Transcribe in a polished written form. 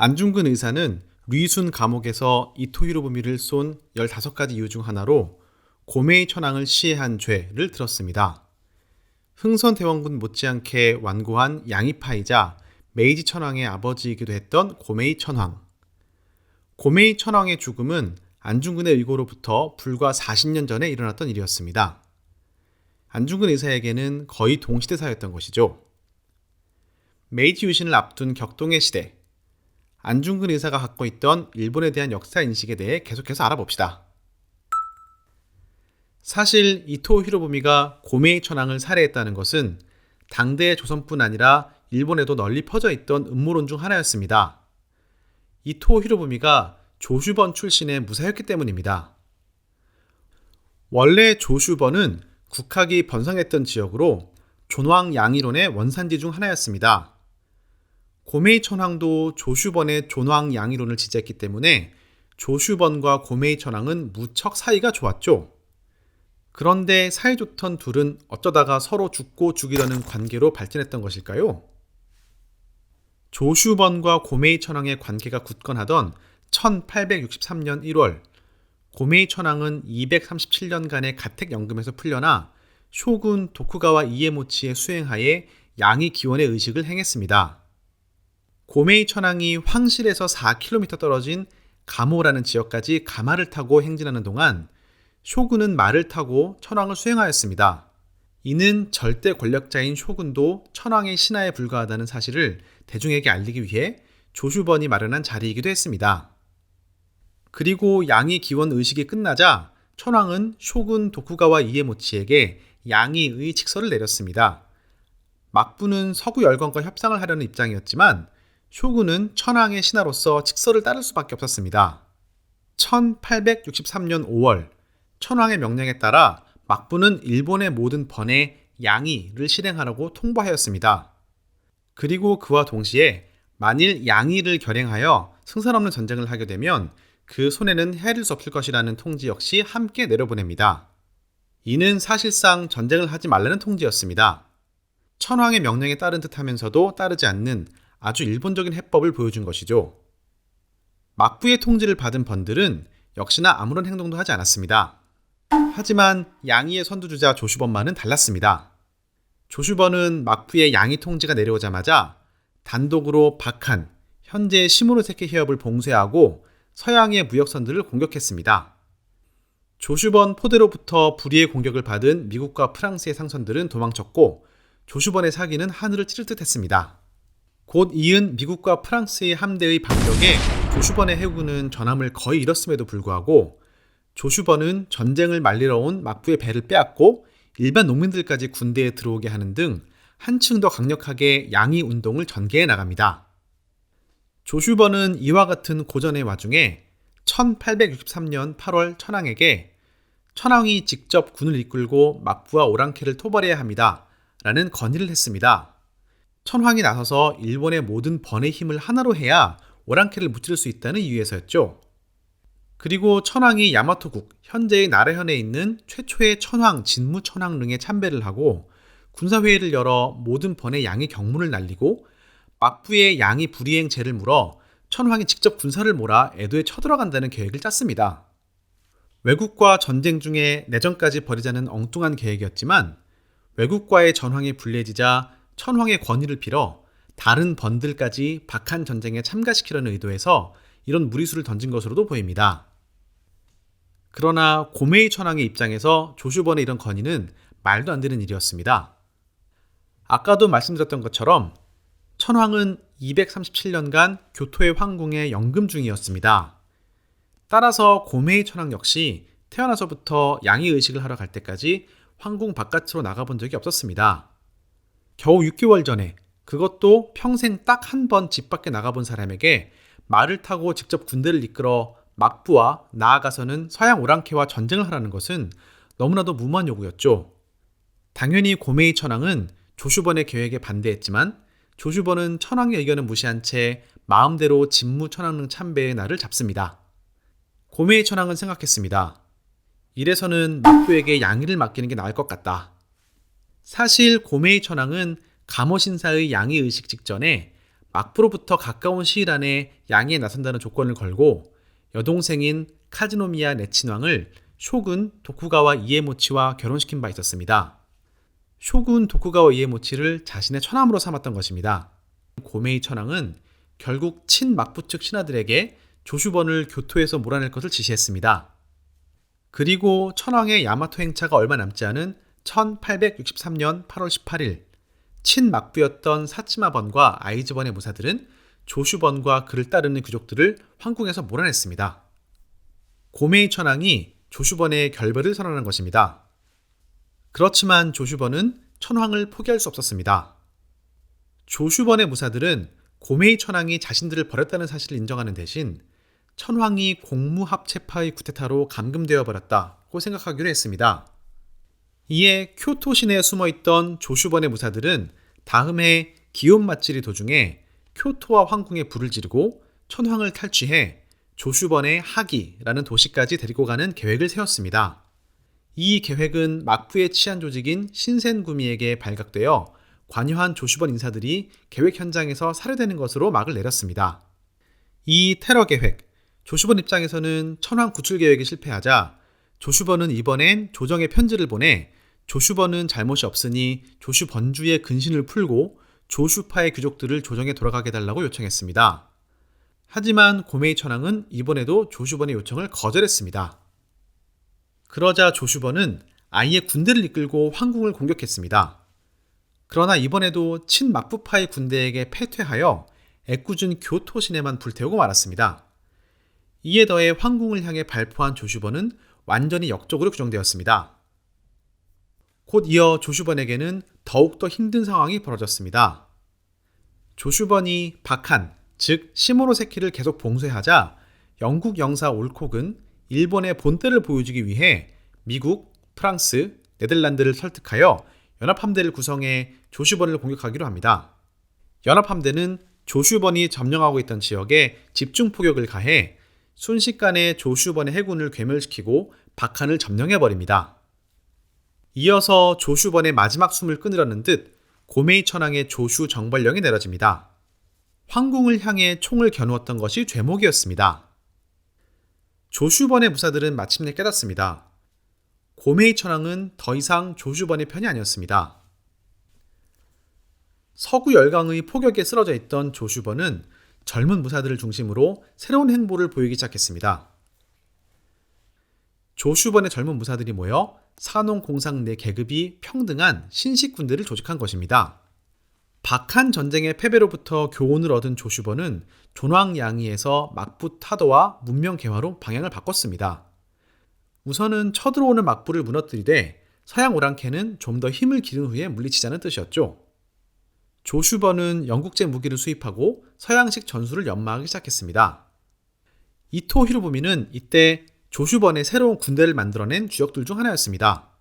안중근 의사는 류순 감옥에서 이토 히로부미를 쏜 15가지 이유 중 하나로 고메이 천황을 시해한 죄를 들었습니다. 흥선대원군 못지않게 완고한 양이파이자 메이지 천황의 아버지이기도 했던 고메이 천황. 고메이 천황의 죽음은 안중근의 의고로부터 불과 40년 전에 일어났던 일이었습니다. 안중근 의사에게는 거의 동시대사였던 것이죠. 메이지 유신을 앞둔 격동의 시대, 안중근 의사가 갖고 있던 일본에 대한 역사 인식에 대해 계속해서 알아봅시다. 사실 이토 히로부미가 고메이 천황을 살해했다는 것은 당대의 조선뿐 아니라 일본에도 널리 퍼져 있던 음모론 중 하나였습니다. 이토 히로부미가 조슈번 출신의 무사였기 때문입니다. 원래 조슈번은 국학이 번성했던 지역으로 존왕 양이론의 원산지 중 하나였습니다. 고메이 천황도 조슈번의 존왕 양이론을 지지했기 때문에 조슈번과 고메이 천황은 무척 사이가 좋았죠. 그런데 사이좋던 둘은 어쩌다가 서로 죽고 죽이려는 관계로 발전했던 것일까요? 조슈번과 고메이 천황의 관계가 굳건하던 1863년 1월, 고메이 천황은 237년간의 가택연금에서 풀려나 쇼군 도쿠가와 이에모치의 수행하에 양이 기원의 의식을 행했습니다. 고메이 천황이 황실에서 4km 떨어진 가모라는 지역까지 가마를 타고 행진하는 동안 쇼군은 말을 타고 천황을 수행하였습니다. 이는 절대 권력자인 쇼군도 천황의 신하에 불과하다는 사실을 대중에게 알리기 위해 조슈번이 마련한 자리이기도 했습니다. 그리고 양이 기원 의식이 끝나자 천황은 쇼군 도쿠가와 이에모치에게 양이의 직서를 내렸습니다. 막부는 서구 열강과 협상을 하려는 입장이었지만 쇼군은 천황의 신하로서 직서를 따를 수밖에 없었습니다. 1863년 5월, 천황의 명령에 따라 막부는 일본의 모든 번에 양이를 실행하라고 통보하였습니다. 그리고 그와 동시에 만일 양이를 결행하여 승산 없는 전쟁을 하게 되면 그 손해는 헤아릴 수 없을 것이라는 통지 역시 함께 내려보냅니다. 이는 사실상 전쟁을 하지 말라는 통지였습니다. 천황의 명령에 따른 듯 하면서도 따르지 않는 아주 일본적인 해법을 보여준 것이죠. 막부의 통지를 받은 번들은 역시나 아무런 행동도 하지 않았습니다. 하지만 양이의 선두주자 조슈번만은 달랐습니다. 조슈번은 막부의 양이 통지가 내려오자마자 단독으로 박한, 현재의 시모노세키 해협을 봉쇄하고 서양의 무역선들을 공격했습니다. 조슈번 포대로부터 불의의 공격을 받은 미국과 프랑스의 상선들은 도망쳤고 조슈번의 사기는 하늘을 찌를 듯 했습니다. 곧 이은 미국과 프랑스의 함대의 반격에 조슈번의 해군은 전함을 거의 잃었음에도 불구하고 조슈번은 전쟁을 말리러 온 막부의 배를 빼앗고 일반 농민들까지 군대에 들어오게 하는 등 한층 더 강력하게 양이 운동을 전개해 나갑니다. 조슈번은 이와 같은 고전의 와중에 1863년 8월 천황에게 천황이 직접 군을 이끌고 막부와 오랑캐를 토벌해야 합니다. 라는 건의를 했습니다. 천황이 나서서 일본의 모든 번의 힘을 하나로 해야 오랑캐를 무찌를 수 있다는 이유에서였죠. 그리고 천황이 야마토국, 현재의 나라현에 있는 최초의 천황, 진무천황릉에 참배를 하고 군사회의를 열어 모든 번의 양의 경문을 날리고 막부의 양이 불이행 죄를 물어 천황이 직접 군사를 몰아 에도에 쳐들어간다는 계획을 짰습니다. 외국과 전쟁 중에 내전까지 벌이자는 엉뚱한 계획이었지만 외국과의 전황이 불리해지자 천황의 권위를 빌어 다른 번들까지 박한 전쟁에 참가시키려는 의도에서 이런 무리수를 던진 것으로도 보입니다. 그러나 고메이 천황의 입장에서 조슈번의 이런 건의는 말도 안 되는 일이었습니다. 아까도 말씀드렸던 것처럼 천황은 237년간 교토의 황궁에 연금 중이었습니다. 따라서 고메이 천황 역시 태어나서부터 양의 의식을 하러 갈 때까지 황궁 바깥으로 나가본 적이 없었습니다. 겨우 6개월 전에, 그것도 평생 딱 한 번 집 밖에 나가본 사람에게 말을 타고 직접 군대를 이끌어 막부와 나아가서는 서양 오랑캐와 전쟁을 하라는 것은 너무나도 무모한 요구였죠. 당연히 고메이 천황은 조슈번의 계획에 반대했지만 조슈번은 천황의 의견을 무시한 채 마음대로 진무천황릉 참배의 날을 잡습니다. 고메이 천황은 생각했습니다. 이래서는 막부에게 양의를 맡기는 게 나을 것 같다. 사실 고메이 천황은 가모신사의 양의 의식 직전에 막부로부터 가까운 시일 안에 양해에 나선다는 조건을 걸고 여동생인 카즈노미야 네친왕을 쇼군 도쿠가와 이에모치와 결혼시킨 바 있었습니다. 쇼군 도쿠가와 이에모치를 자신의 처남으로 삼았던 것입니다. 고메이 천황은 결국 친막부 측 신하들에게 조슈번을 교토에서 몰아낼 것을 지시했습니다. 그리고 천황의 야마토 행차가 얼마 남지 않은 1863년 8월 18일 친막부였던 사치마번과 아이즈번의 무사들은 조슈번과 그를 따르는 귀족들을 황궁에서 몰아냈습니다. 고메이 천황이 조슈번의 결별을 선언한 것입니다. 그렇지만 조슈번은 천황을 포기할 수 없었습니다. 조슈번의 무사들은 고메이 천황이 자신들을 버렸다는 사실을 인정하는 대신 천황이 공무합체파의 쿠데타로 감금되어 버렸다고 생각하기로 했습니다. 이에 쿄토 시내에 숨어있던 조슈번의 무사들은 다음 해 기욤 맞질이 도중에 쿄토와 황궁에 불을 지르고 천황을 탈취해 조슈번의 하기라는 도시까지 데리고 가는 계획을 세웠습니다. 이 계획은 막부의 치안 조직인 신센구미에게 발각되어 관여한 조슈번 인사들이 계획 현장에서 살해되는 것으로 막을 내렸습니다. 이 테러 계획, 조슈번 입장에서는 천황 구출 계획이 실패하자 조슈번은 이번엔 조정에 편지를 보내 조슈번은 잘못이 없으니 조슈번주의 근신을 풀고 조슈파의 귀족들을 조정에 돌아가게 달라고 요청했습니다. 하지만 고메이 천황은 이번에도 조슈번의 요청을 거절했습니다. 그러자 조슈번은 아예 군대를 이끌고 황궁을 공격했습니다. 그러나 이번에도 친막부파의 군대에게 패퇴하여 애꿎은 교토 시내만 불태우고 말았습니다. 이에 더해 황궁을 향해 발포한 조슈번은 완전히 역적으로 규정되었습니다. 곧 이어 조슈번에게는 더욱더 힘든 상황이 벌어졌습니다. 조슈번이 박한, 즉 시모노세키를 계속 봉쇄하자 영국 영사 올콕은 일본의 본때를 보여주기 위해 미국, 프랑스, 네덜란드를 설득하여 연합함대를 구성해 조슈번을 공격하기로 합니다. 연합함대는 조슈번이 점령하고 있던 지역에 집중 포격을 가해 순식간에 조슈번의 해군을 괴멸시키고 박한을 점령해버립니다. 이어서 조슈번의 마지막 숨을 끊으려는 듯 고메이 천황의 조슈 정벌령이 내려집니다. 황궁을 향해 총을 겨누었던 것이 죄목이었습니다. 조슈번의 무사들은 마침내 깨닫습니다. 고메이 천황은 더 이상 조슈번의 편이 아니었습니다. 서구 열강의 포격에 쓰러져 있던 조슈번은 젊은 무사들을 중심으로 새로운 행보를 보이기 시작했습니다. 조슈번의 젊은 무사들이 모여 산홍공상 내 계급이 평등한 신식군대를 조직한 것입니다. 박한 전쟁의 패배로부터 교훈을 얻은 조슈번은 존왕양이에서 막부 타도와 문명 개화로 방향을 바꿨습니다. 우선은 쳐들어오는 막부를 무너뜨리되 서양 오랑캐는 좀 더 힘을 기른 후에 물리치자는 뜻이었죠. 조슈번은 영국제 무기를 수입하고 서양식 전술을 연마하기 시작했습니다. 이토 히로부미는 이때 조슈번의 새로운 군대를 만들어낸 주역들 중 하나였습니다.